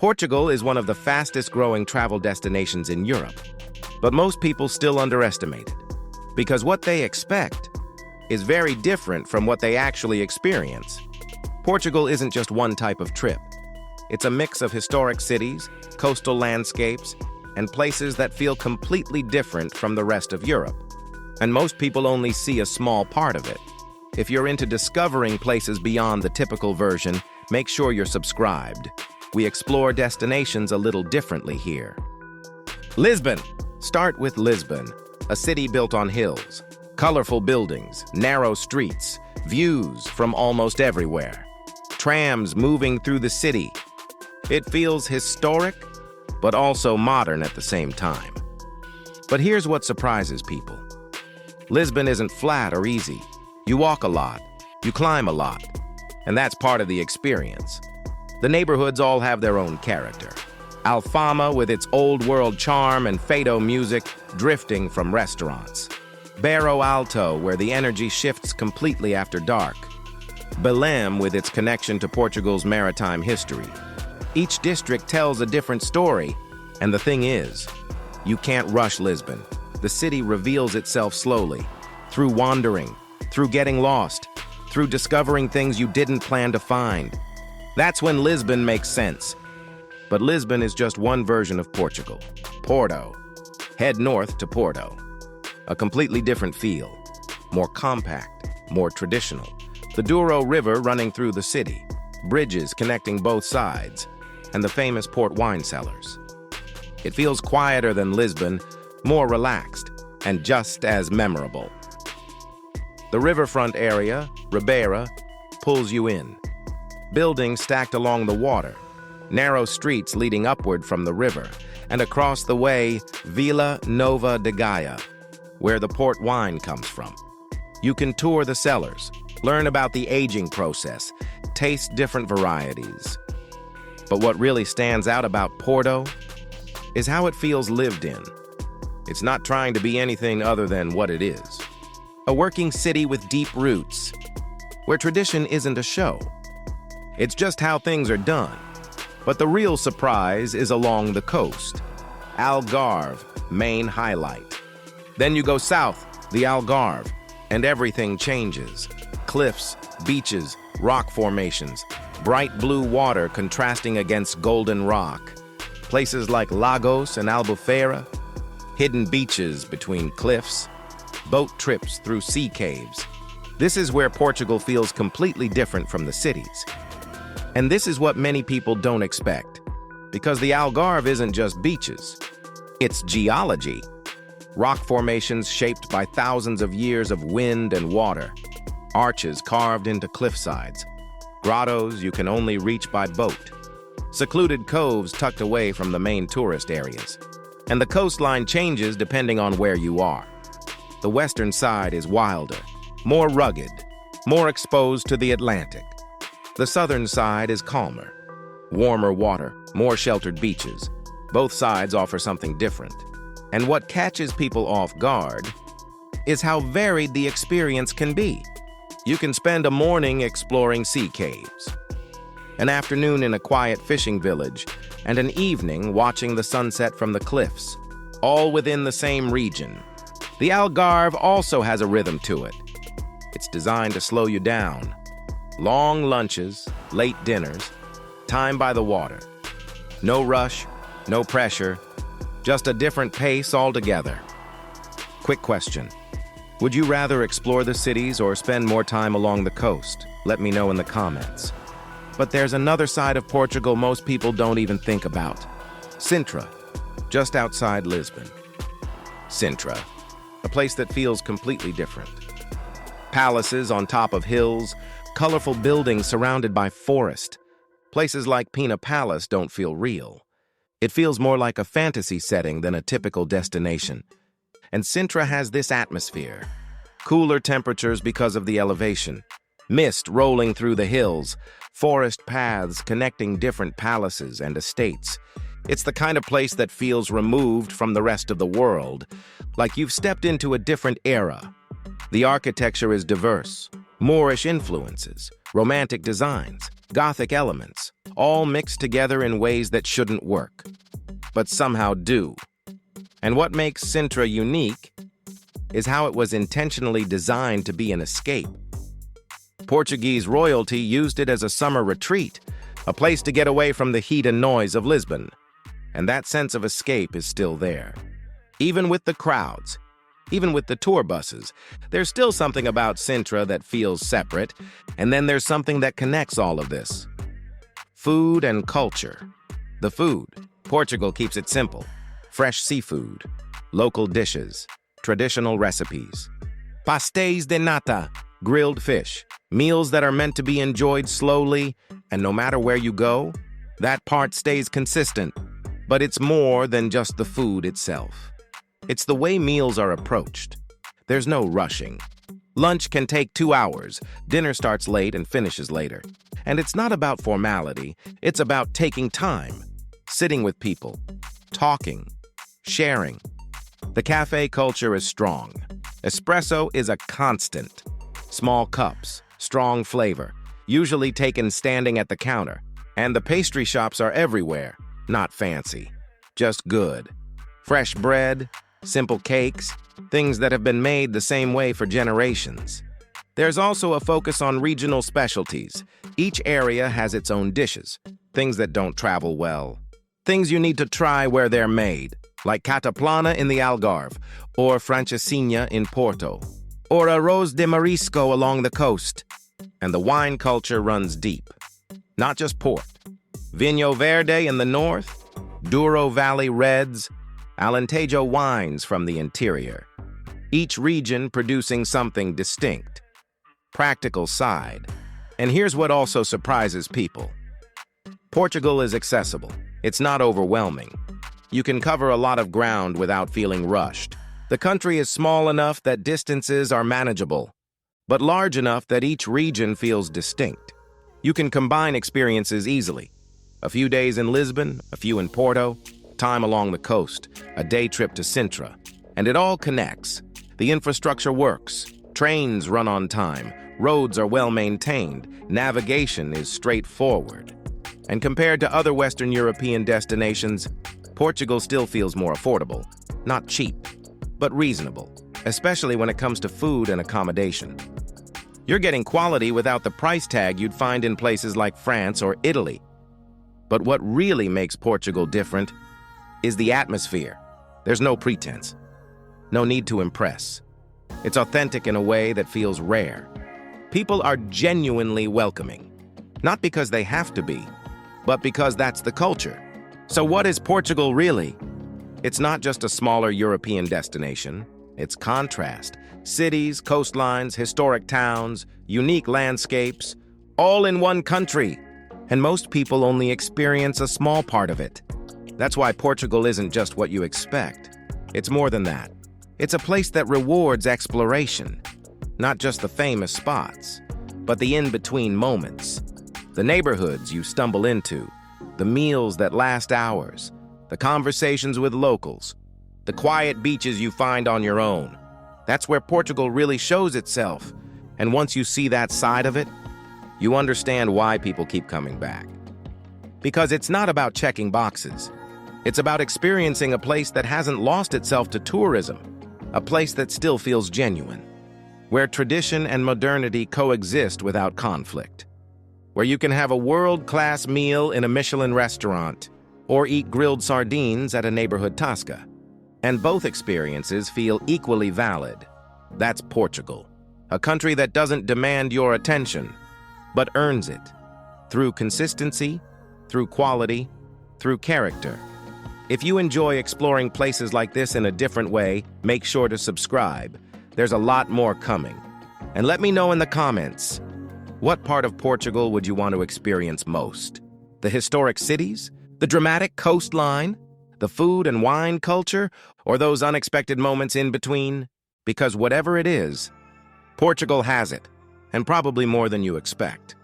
Portugal is one of the fastest-growing travel destinations in Europe, but most people still underestimate it, because what they expect is very different from what they actually experience. Portugal isn't just one type of trip. It's a mix of historic cities, coastal landscapes, and places that feel completely different from the rest of Europe. And most people only see a small part of it. If you're into discovering places beyond the typical version, make sure you're subscribed. We explore destinations a little differently here. Lisbon. Start with Lisbon, a city built on hills, colorful buildings, narrow streets, views from almost everywhere. Trams moving through the city. It feels historic, but also modern at the same time. But here's what surprises people. Lisbon isn't flat or easy. You walk a lot, you climb a lot, and that's part of the experience. The neighborhoods all have their own character. Alfama with its old-world charm and fado music drifting from restaurants. Bairro Alto, where the energy shifts completely after dark. Belém with its connection to Portugal's maritime history. Each district tells a different story, and the thing is, you can't rush Lisbon. The city reveals itself slowly, through wandering, through getting lost, through discovering things you didn't plan to find. That's when Lisbon makes sense. But Lisbon is just one version of Portugal. Porto. Head north to Porto. A completely different feel. More compact, more traditional. The Douro River running through the city. Bridges connecting both sides. And the famous port wine cellars. It feels quieter than Lisbon, more relaxed, and just as memorable. The riverfront area, Ribeira, pulls you in. Buildings stacked along the water, narrow streets leading upward from the river, and across the way, Vila Nova de Gaia, where the port wine comes from. You can tour the cellars, learn about the aging process, taste different varieties. But what really stands out about Porto is how it feels lived in. It's not trying to be anything other than what it is. A working city with deep roots, where tradition isn't a show. It's just how things are done. But the real surprise is along the coast. Algarve, main highlight. Then you go south, the Algarve, and everything changes. Cliffs, beaches, rock formations, bright blue water contrasting against golden rock. Places like Lagos and Albufeira, hidden beaches between cliffs, boat trips through sea caves. This is where Portugal feels completely different from the cities. And this is what many people don't expect, because the Algarve isn't just beaches. It's geology. Rock formations shaped by thousands of years of wind and water. Arches carved into cliff sides. Grottos you can only reach by boat. Secluded coves tucked away from the main tourist areas. And the coastline changes depending on where you are. The western side is wilder, more rugged, more exposed to the Atlantic. The southern side is calmer. Warmer water, more sheltered beaches. Both sides offer something different. And what catches people off guard is how varied the experience can be. You can spend a morning exploring sea caves, an afternoon in a quiet fishing village, and an evening watching the sunset from the cliffs, all within the same region. The Algarve also has a rhythm to it. It's designed to slow you down. Long lunches, late dinners, time by the water. No rush, no pressure, just a different pace altogether. Quick question. Would you rather explore the cities or spend more time along the coast? Let me know in the comments. But there's another side of Portugal most people don't even think about. Sintra, just outside Lisbon. Sintra, a place that feels completely different. Palaces on top of hills, colorful buildings surrounded by forest. Places like Pina Palace don't feel real. It feels more like a fantasy setting than a typical destination. And Sintra has this atmosphere. Cooler temperatures because of the elevation. Mist rolling through the hills. Forest paths connecting different palaces and estates. It's the kind of place that feels removed from the rest of the world, like you've stepped into a different era. The architecture is diverse. Moorish influences, romantic designs, Gothic elements, all mixed together in ways that shouldn't work, but somehow do. And what makes Sintra unique is how it was intentionally designed to be an escape. Portuguese royalty used it as a summer retreat, a place to get away from the heat and noise of Lisbon. And that sense of escape is still there. Even with the crowds, even with the tour buses, there's still something about Sintra that feels separate, and then there's something that connects all of this. Food and culture. The food. Portugal keeps it simple. Fresh seafood, local dishes, traditional recipes. Pastéis de nata, grilled fish, meals that are meant to be enjoyed slowly, and no matter where you go, that part stays consistent. But it's more than just the food itself. It's the way meals are approached. There's no rushing. Lunch can take 2 hours, dinner starts late and finishes later. And it's not about formality, it's about taking time, sitting with people, talking, sharing. The cafe culture is strong. Espresso is a constant. Small cups, strong flavor, usually taken standing at the counter. And the pastry shops are everywhere, not fancy, just good. Fresh bread, simple cakes, things that have been made the same way for generations. There's also a focus on regional specialties. Each area has its own dishes, things that don't travel well, things you need to try where they're made, like cataplana in the Algarve, or francesinha in Porto, or arroz de marisco along the coast. And the wine culture runs deep. Not just port. Vinho Verde in the north, Douro Valley reds, Alentejo wines from the interior. Each region producing something distinct. Practical side. And here's what also surprises people. Portugal is accessible. It's not overwhelming. You can cover a lot of ground without feeling rushed. The country is small enough that distances are manageable, but large enough that each region feels distinct. You can combine experiences easily. A few days in Lisbon, a few in Porto, time along the coast, a day trip to Sintra. And it all connects. The infrastructure works. Trains run on time. Roads are well maintained. Navigation is straightforward. And compared to other Western European destinations, Portugal still feels more affordable. Not cheap, but reasonable, especially when it comes to food and accommodation. You're getting quality without the price tag you'd find in places like France or Italy. But what really makes Portugal different is the atmosphere. There's no pretense. No need to impress. It's authentic in a way that feels rare. People are genuinely welcoming. Not because they have to be, but because that's the culture. So what is Portugal really? It's not just a smaller European destination. It's contrast. Cities, coastlines, historic towns, unique landscapes, all in one country. And most people only experience a small part of it. That's why Portugal isn't just what you expect. It's more than that. It's a place that rewards exploration. Not just the famous spots, but the in-between moments. The neighborhoods you stumble into, the meals that last hours, the conversations with locals, the quiet beaches you find on your own. That's where Portugal really shows itself. And once you see that side of it, you understand why people keep coming back. Because it's not about checking boxes. It's about experiencing a place that hasn't lost itself to tourism, a place that still feels genuine, where tradition and modernity coexist without conflict, where you can have a world-class meal in a Michelin restaurant or eat grilled sardines at a neighborhood tasca. And both experiences feel equally valid. That's Portugal, a country that doesn't demand your attention, but earns it through consistency, through quality, through character. If you enjoy exploring places like this in a different way, make sure to subscribe. There's a lot more coming. And let me know in the comments, what part of Portugal would you want to experience most? The historic cities? The dramatic coastline? The food and wine culture? Or those unexpected moments in between? Because whatever it is, Portugal has it, and probably more than you expect.